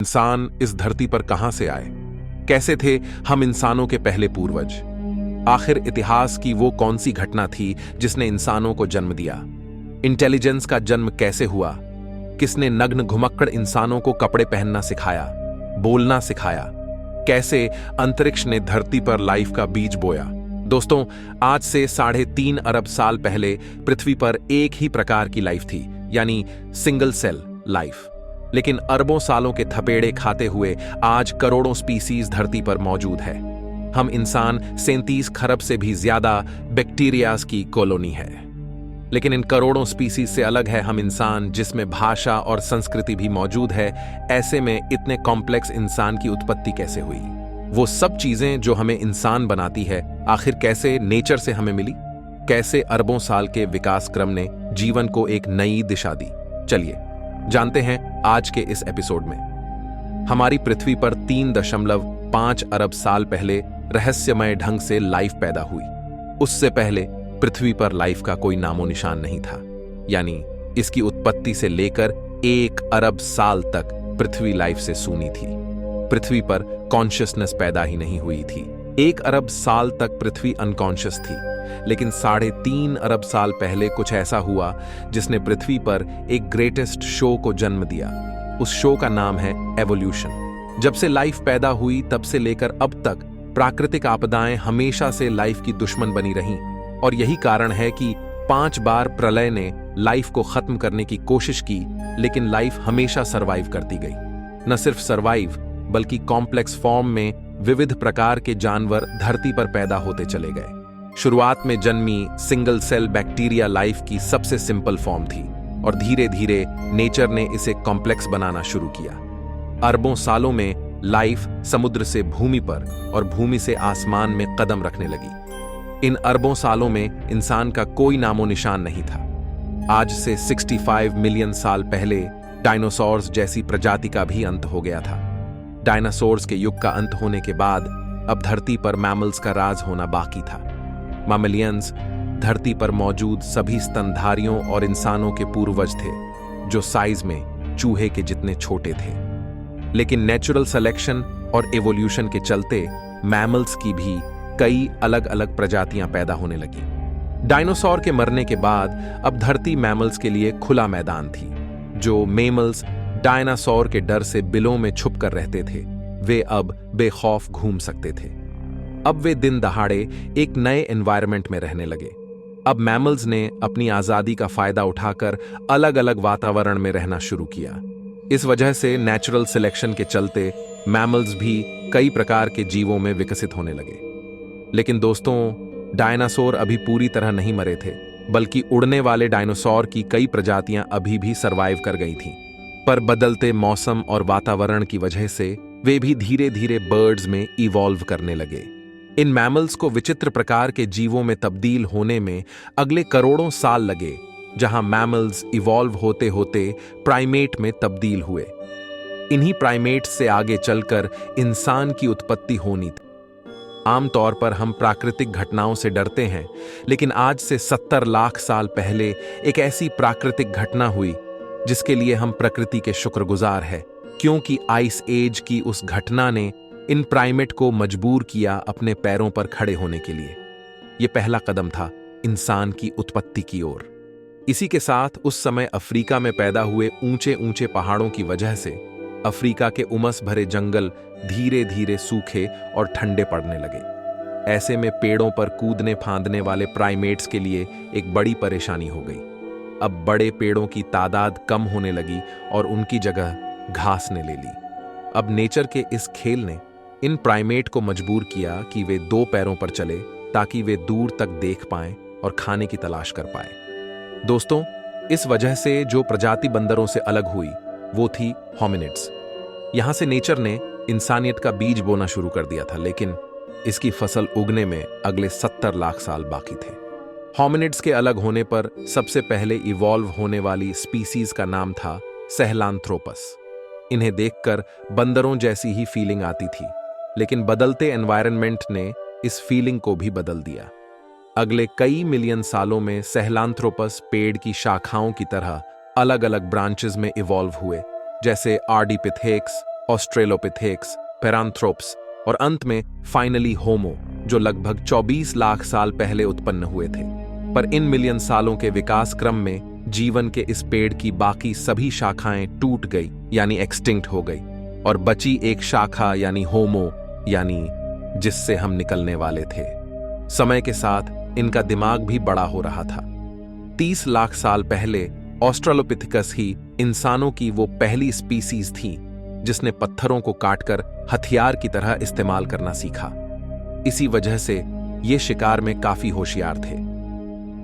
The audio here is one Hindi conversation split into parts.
इंसान इस धरती पर कहां से आए? कैसे थे हम इंसानों के पहले पूर्वज? आखिर इतिहास की वो कौन सी घटना थी जिसने इंसानों को जन्म दिया? इंटेलिजेंस का जन्म कैसे हुआ? किसने नग्न घुमक्कड़ इंसानों को कपड़े पहनना सिखाया, बोलना सिखाया? कैसे अंतरिक्ष ने धरती पर लाइफ का बीज बोया? दोस्तों, आज से 3.5 अरब साल पहले पृथ्वी पर एक ही प्रकार की लाइफ थी, यानी सिंगल सेल लाइफ। लेकिन अरबों सालों के थपेड़े खाते हुए आज करोड़ों स्पीसीज धरती पर मौजूद है। हम इंसान 37 खरब से भी ज्यादा बैक्टीरियाज की कॉलोनी है। लेकिन इन करोड़ों स्पीसीज से अलग है हम इंसान, जिसमें भाषा और संस्कृति भी मौजूद है। ऐसे में इतने कॉम्प्लेक्स इंसान की उत्पत्ति कैसे हुई? वो सब चीजें जो हमें इंसान बनाती है, आखिर कैसे नेचर से हमें मिली? कैसे अरबों साल के विकास क्रम ने जीवन को एक नई दिशा दी? चलिए जानते हैं आज के इस एपिसोड में। हमारी पृथ्वी पर 3.5 अरब साल पहले रहस्यमय ढंग से लाइफ पैदा हुई। उससे पहले पृथ्वी पर लाइफ का कोई नामो निशान नहीं था, यानी इसकी उत्पत्ति से लेकर 1 अरब साल तक पृथ्वी लाइफ से सूनी थी। पृथ्वी पर कॉन्शियसनेस पैदा ही नहीं हुई थी। 1 अरब साल तक पृथ्वी अनकॉन्शियस थी, लेकिन 3.5 अरब साल पहले कुछ ऐसा हुआ जिसने पृथ्वी पर एक ग्रेटेस्ट शो को जन्म दिया। उस शो का नाम है एवोल्यूशन। जब से लाइफ पैदा हुई तब से लेकर अब तक प्राकृतिक आपदाएं हमेशा से लाइफ की दुश्मन बनी रहीं, और यही कारण है कि 5 बार प्रलय ने लाइफ को खत्म करने की कोशिश की, लेकिन लाइफ हमेशा सरवाइव करती गई। न सिर्फ सरवाइव, बल्कि कॉम्प्लेक्स फॉर्म में विविध प्रकार के जानवर धरती पर पैदा होते चले गए। शुरुआत में जन्मी सिंगल सेल बैक्टीरिया लाइफ की सबसे सिंपल फॉर्म थी, और धीरे धीरे नेचर ने इसे कॉम्प्लेक्स बनाना शुरू किया। अरबों सालों में लाइफ समुद्र से भूमि पर और भूमि से आसमान में कदम रखने लगी। इन अरबों सालों में इंसान का कोई नामो निशान नहीं था। आज से 65 मिलियन साल पहले डायनासोर्स जैसी प्रजाति का भी अंत हो गया था। डायनासोर्स के युग का अंत होने के बाद अब धरती पर मैमल्स का राज होना बाकी था। मैमलियंस धरती पर मौजूद सभी स्तनधारियों और इंसानों के पूर्वज थे, जो साइज में चूहे के जितने छोटे थे। लेकिन नेचुरल सिलेक्शन और एवोल्यूशन के चलते मैमल्स की भी कई अलग अलग प्रजातियां पैदा होने लगी। डायनासोर के मरने के बाद अब धरती मैमल्स के लिए खुला मैदान थी। जो मेमल्स डायनासोर के डर से बिलों में छुप कर रहते थे, वे अब बेखौफ घूम सकते थे। अब वे दिन दहाड़े एक नए एनवायरनमेंट में रहने लगे। अब मैमल्स ने अपनी आजादी का फायदा उठाकर अलग अलग वातावरण में रहना शुरू किया। इस वजह से नेचुरल सिलेक्शन के चलते मैमल्स भी कई प्रकार के जीवों में विकसित होने लगे। लेकिन दोस्तों, डायनासोर अभी पूरी तरह नहीं मरे थे, बल्कि उड़ने वाले डायनासोर की कई प्रजातियां अभी भी सरवाइव कर गई थीं। पर बदलते मौसम और वातावरण की वजह से वे भी धीरे धीरे बर्ड्स में इवॉल्व करने लगे। इन मैमल्स को विचित्र प्रकार के जीवों में तब्दील होने में अगले करोड़ों साल लगे, जहां मैमल्स इवॉल्व होते होते प्राइमेट में तब्दील हुए। इन्हीं प्राइमेट्स से आगे चलकर इंसान की उत्पत्ति होनी थी। आमतौर पर हम प्राकृतिक घटनाओं से डरते हैं, लेकिन आज से 70 लाख साल पहले एक ऐसी प्राकृतिक घटना हुई जिसके लिए हम प्रकृति के शुक्रगुजार हैं, क्योंकि आइस एज की उस घटना ने इन प्राइमेट को मजबूर किया अपने पैरों पर खड़े होने के लिए। यह पहला कदम था इंसान की उत्पत्ति की ओर। इसी के साथ उस समय अफ्रीका में पैदा हुए ऊंचे ऊंचे पहाड़ों की वजह से अफ्रीका के उमस भरे जंगल धीरे धीरे सूखे और ठंडे पड़ने लगे। ऐसे में पेड़ों पर कूदने फांदने वाले प्राइमेट्स के लिए एक बड़ी परेशानी हो गई। अब बड़े पेड़ों की तादाद कम होने लगी और उनकी जगह घास ने ले ली। अब नेचर के इस खेल ने इन प्राइमेट को मजबूर किया कि वे 2 पैरों पर चले, ताकि वे दूर तक देख पाएं और खाने की तलाश कर पाएं। दोस्तों, इस वजह से जो प्रजाति बंदरों से अलग हुई वो थी होमिनिड्स। यहां से नेचर ने इंसानियत का बीज बोना शुरू कर दिया था, लेकिन इसकी फसल उगने में अगले 70 लाख साल बाकी थे। होमिनिड्स के अलग होने पर सबसे पहले इवॉल्व होने वाली स्पीसीज का नाम था सहेलांथ्रोपस। इन्हें देखकर बंदरों जैसी ही फीलिंग आती थी, लेकिन बदलते एनवायरनमेंट ने इस फीलिंग को भी बदल दिया। अगले कई मिलियन सालों में सहेलांथ्रोपस पेड़ की शाखाओं की तरह अलग अलग ब्रांचेस में इवॉल्व हुए, जैसे आर्डिपिथेक्स ऑस्ट्रेलोपिथेक्स, पैरांथ्रोप्स और अंत में फाइनली होमो, जो लगभग 24 लाख साल पहले उत्पन्न हुए थे। पर इन मिलियन सालों के विकास क्रम में जीवन के इस पेड़ की बाकी सभी शाखाएं टूट गई यानी एक्सटिंक्ट हो गई, और बची एक शाखा यानी होमो, यानी जिससे हम निकलने वाले थे। समय के साथ इनका दिमाग भी बड़ा हो रहा था। 30 लाख साल पहले ऑस्ट्रेलोपिथेकस ही इंसानों की वो पहली स्पीसीज थी जिसने पत्थरों को काटकर हथियार की तरह इस्तेमाल करना सीखा। इसी वजह से ये शिकार में काफी होशियार थे।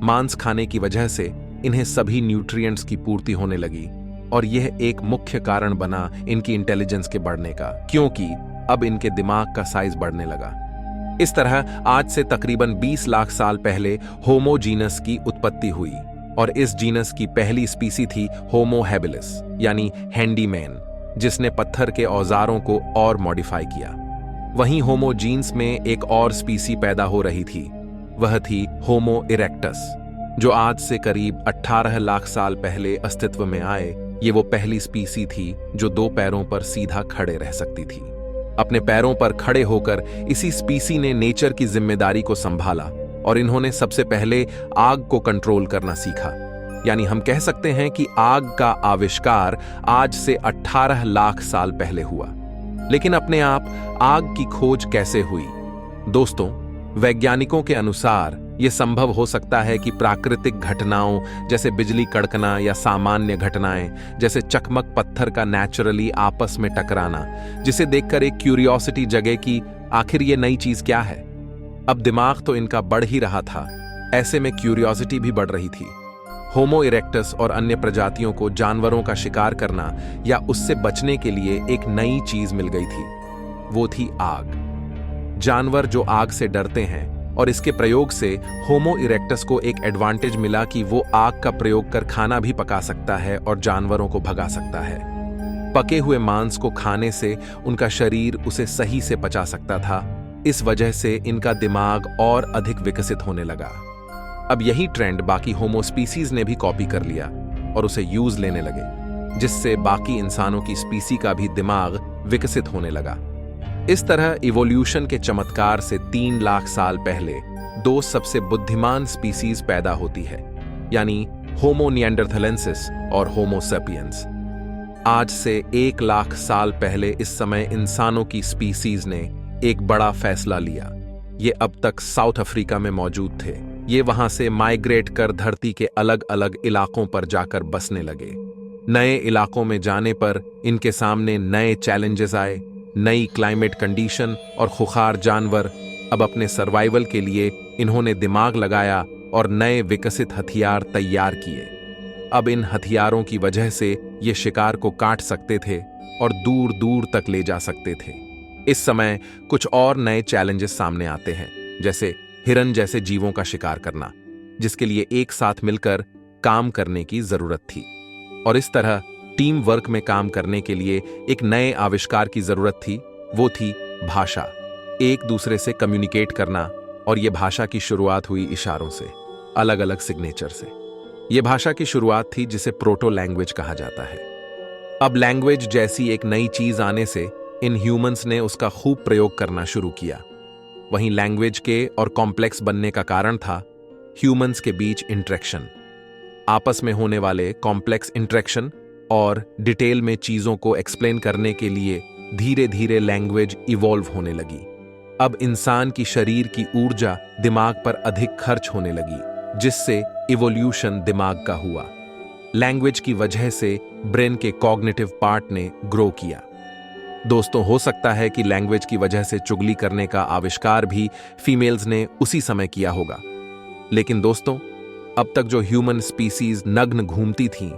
मांस खाने की वजह से इन्हें सभी न्यूट्रिएंट्स की पूर्ति होने लगी, और यह एक मुख्य कारण बना इनकी इंटेलिजेंस के बढ़ने का, क्योंकि अब इनके दिमाग का साइज बढ़ने लगा। इस तरह आज से तकरीबन 20 लाख साल पहले होमो जीनस की उत्पत्ति हुई, और इस जीनस की पहली स्पीसी थी होमो हैबिलिस यानी हैंडीमैन, जिसने पत्थर के औजारों को और मॉडिफाई किया। वहीं होमो जीन्स में एक और स्पीसी पैदा हो रही थी, वह थी होमो इरेक्टस, जो आज से करीब 18 लाख साल पहले अस्तित्व में आए। ये वो पहली स्पीसी थी जो 2 पैरों पर सीधा खड़े रह सकती थी। अपने पैरों पर खड़े होकर इसी स्पीसी ने नेचर की जिम्मेदारी को संभाला, और इन्होंने सबसे पहले आग को कंट्रोल करना सीखा। यानी हम कह सकते हैं कि आग का आविष्कार आज से 18 लाख साल पहले हुआ। लेकिन अपने आप आग की खोज कैसे हुई? दोस्तों, वैज्ञानिकों के अनुसार यह संभव हो सकता है कि प्राकृतिक घटनाओं जैसे बिजली कड़कना या सामान्य घटनाएं जैसे चकमक पत्थर का नेचुरली आपस में टकराना, जिसे देखकर एक क्यूरियोसिटी जगे कि आखिर ये नई चीज क्या है। अब दिमाग तो इनका बढ़ ही रहा था, ऐसे में क्यूरियोसिटी भी बढ़ रही थी। होमो इरेक्टस और अन्य प्रजातियों को जानवरों का शिकार करना या उससे बचने के लिए एक नई चीज मिल गई थी, वो थी आग। जानवर जो आग से डरते हैं, और इसके प्रयोग से होमो इरेक्टस को एक एडवांटेज मिला कि वो आग का प्रयोग कर खाना भी पका सकता है और जानवरों को भगा सकता है। पके हुए मांस को खाने से उनका शरीर उसे सही से पचा सकता था। इस वजह से इनका दिमाग और अधिक विकसित होने लगा। अब यही ट्रेंड बाकी होमो स्पीसीज ने भी कॉपी कर लिया और उसे यूज लेने लगे, जिससे बाकी इंसानों की स्पीसी का भी दिमाग विकसित होने लगा। इस तरह इवोल्यूशन के चमत्कार से 3 लाख साल पहले 2 सबसे बुद्धिमान स्पीसीज पैदा होती है, यानी होमो निएंडरथलेंसिस और होमो सेपियंस। आज से 1 लाख साल पहले इस समय इंसानों की स्पीसीज ने एक बड़ा फैसला लिया। ये अब तक साउथ अफ्रीका में मौजूद थे। ये वहां से माइग्रेट कर धरती के अलग अलग इलाकों पर जाकर बसने लगे। नए इलाकों में जाने पर इनके सामने नए चैलेंजेस आए, नई क्लाइमेट कंडीशन और खुखार जानवर। अब अपने सर्वाइवल के लिए इन्होंने दिमाग लगाया और नए विकसित हथियार तैयार किए। अब इन हथियारों की वजह से ये शिकार को काट सकते थे और दूर दूर तक ले जा सकते थे। इस समय कुछ और नए चैलेंजेस सामने आते हैं, जैसे हिरन जैसे जीवों का शिकार करना, जिसके लिए एक साथ मिलकर काम करने की जरूरत थी। और इस तरह टीम वर्क में काम करने के लिए एक नए आविष्कार की जरूरत थी, वो थी भाषा। एक दूसरे से कम्युनिकेट करना, और यह भाषा की शुरुआत हुई इशारों से, अलग अलग सिग्नेचर से। यह भाषा की शुरुआत थी जिसे प्रोटो लैंग्वेज कहा जाता है। अब लैंग्वेज जैसी एक नई चीज आने से इन ह्यूमंस ने उसका खूब प्रयोग करना शुरू किया। वहीं लैंग्वेज के और कॉम्प्लेक्स बनने का कारण था ह्यूमंस के बीच इंटरेक्शन, आपस में होने वाले कॉम्प्लेक्स इंटरेक्शन और डिटेल में चीजों को एक्सप्लेन करने के लिए धीरे धीरे लैंग्वेज इवॉल्व होने लगी। अब इंसान की शरीर की ऊर्जा दिमाग पर अधिक खर्च होने लगी, जिससे इवोल्यूशन दिमाग का हुआ। लैंग्वेज की वजह से ब्रेन के कॉग्निटिव पार्ट ने ग्रो किया। दोस्तों, हो सकता है कि लैंग्वेज की वजह से चुगली करने का आविष्कार भी फीमेल्स ने उसी समय किया होगा। लेकिन दोस्तों, अब तक जो ह्यूमन स्पीसीज नग्न घूमती थीं,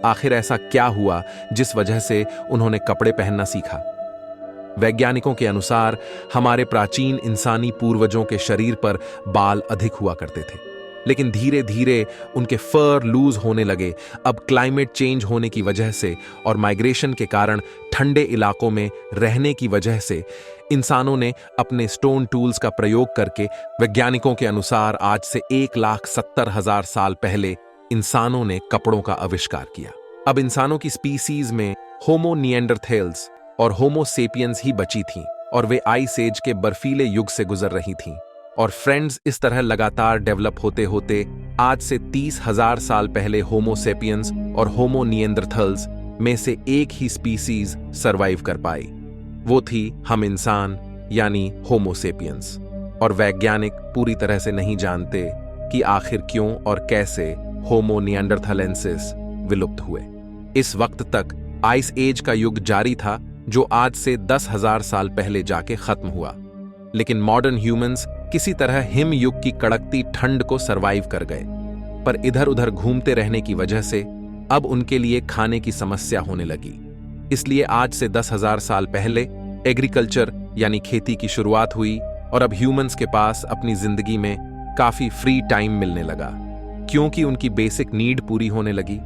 आखिर ऐसा क्या हुआ जिस वजह से उन्होंने कपड़े पहनना सीखा? वैज्ञानिकों के अनुसार हमारे प्राचीन इंसानी पूर्वजों के शरीर पर बाल अधिक हुआ करते थे, लेकिन धीरे धीरे उनके फर लूज होने लगे। अब क्लाइमेट चेंज होने की वजह से और माइग्रेशन के कारण ठंडे इलाकों में रहने की वजह से इंसानों ने अपने स्टोन टूल्स का प्रयोग करके, वैज्ञानिकों के अनुसार आज से 1,70,000 साल पहले इंसानों ने कपड़ों का आविष्कार किया। अब इंसानों की स्पीसीज में होमो निएंडरथेल्स और होमो सेपियंस ही बची थीं और वे आइस एज के बर्फीले युग से गुजर रही थीं। और फ्रेंड्स, इस तरह लगातार डेवलप होते होते आज से 30,000 साल पहले होमो सेपियंस और होमो निएंडरथल्स में से एक ही स्पीसीज सरवाइव कर पाई। वो थी हम इंसान, यानी होमो सेपियंस। और वैज्ञानिक पूरी तरह से नहीं जानते कि आखिर क्यों और कैसे होमो निएंडरथालेंसिस विलुप्त हुए। इस वक्त तक आइस एज का युग जारी था, जो आज से 10,000 साल पहले जाके खत्म हुआ। लेकिन मॉडर्न ह्यूमंस किसी तरह हिम युग की कड़कती ठंड को सरवाइव कर गए, पर इधर उधर घूमते रहने की वजह से अब उनके लिए खाने की समस्या होने लगी। इसलिए आज से 10,000 साल पहले एग्रीकल्चर यानी खेती की शुरुआत हुई और अब ह्यूमंस के पास अपनी जिंदगी में काफी फ्री टाइम मिलने लगा, क्योंकि उनकी बेसिक नीड पूरी होने लगी।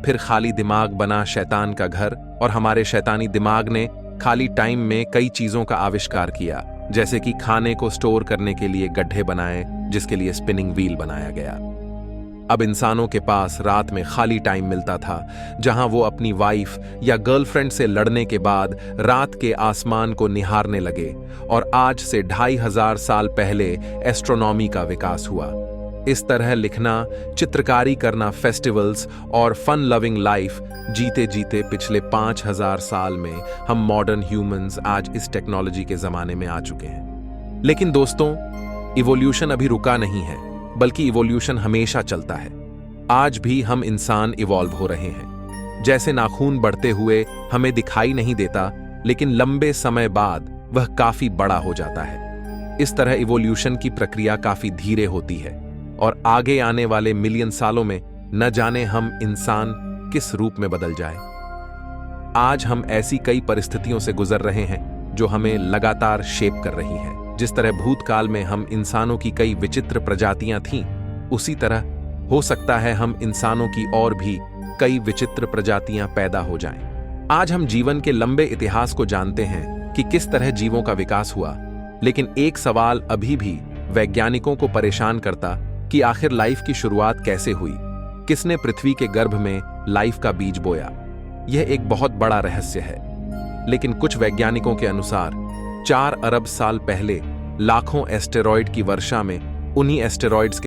फिर खाली दिमाग बना शैतान का घर, और हमारे शैतानी दिमाग ने खाली टाइम में कई चीजों का आविष्कार किया, जैसे कि खाने को स्टोर करने के लिए गड्ढे बनाए, जिसके लिए स्पिनिंग व्हील बनाया गया। अब इंसानों के पास रात में खाली टाइम मिलता था, जहां वो अपनी वाइफ या गर्लफ्रेंड से लड़ने के बाद रात के आसमान को निहारने लगे। और आज से 2,500 साल पहले एस्ट्रोनॉमी का विकास हुआ। इस तरह लिखना, चित्रकारी करना, फेस्टिवल्स और फन लविंग लाइफ जीते जीते पिछले 5,000 साल में हम मॉडर्न ह्यूमंस आज इस टेक्नोलॉजी के जमाने में आ चुके हैं। लेकिन दोस्तों, इवोल्यूशन अभी रुका नहीं है, बल्कि इवोल्यूशन हमेशा चलता है। आज भी हम इंसान इवॉल्व हो रहे हैं। जैसे नाखून बढ़ते हुए हमें दिखाई नहीं देता, लेकिन लंबे समय बाद वह काफी बड़ा हो जाता है। इस तरह इवोल्यूशन की प्रक्रिया काफी धीरे होती है और आगे आने वाले मिलियन सालों में न जाने हम इंसान किस रूप में बदल जाए। आज हम ऐसी कई परिस्थितियों से गुजर रहे हैं जो हमें लगातार शेप कर रही हैं। जिस तरह भूतकाल में हम इंसानों की कई विचित्र प्रजातियां थीं, उसी तरह हो सकता है हम इंसानों की और भी कई विचित्र प्रजातियां पैदा हो जाएं। आज हम जीवन के लंबे इतिहास को जानते हैं कि किस तरह जीवों का विकास हुआ, लेकिन एक सवाल अभी भी वैज्ञानिकों को परेशान करता कि आखिर लाइफ की शुरुआत कैसे हुई, किसने पृथ्वी के गर्भ में लाइफ का बीज बोया। यह एक बहुत बड़ा रहस्य है। लेकिन कुछ वैज्ञानिकों के अनुसार 4 अरब साल पहले लाखों एस्टेरॉयड की वर्षा में उन्हीं एस्टेरॉयड्स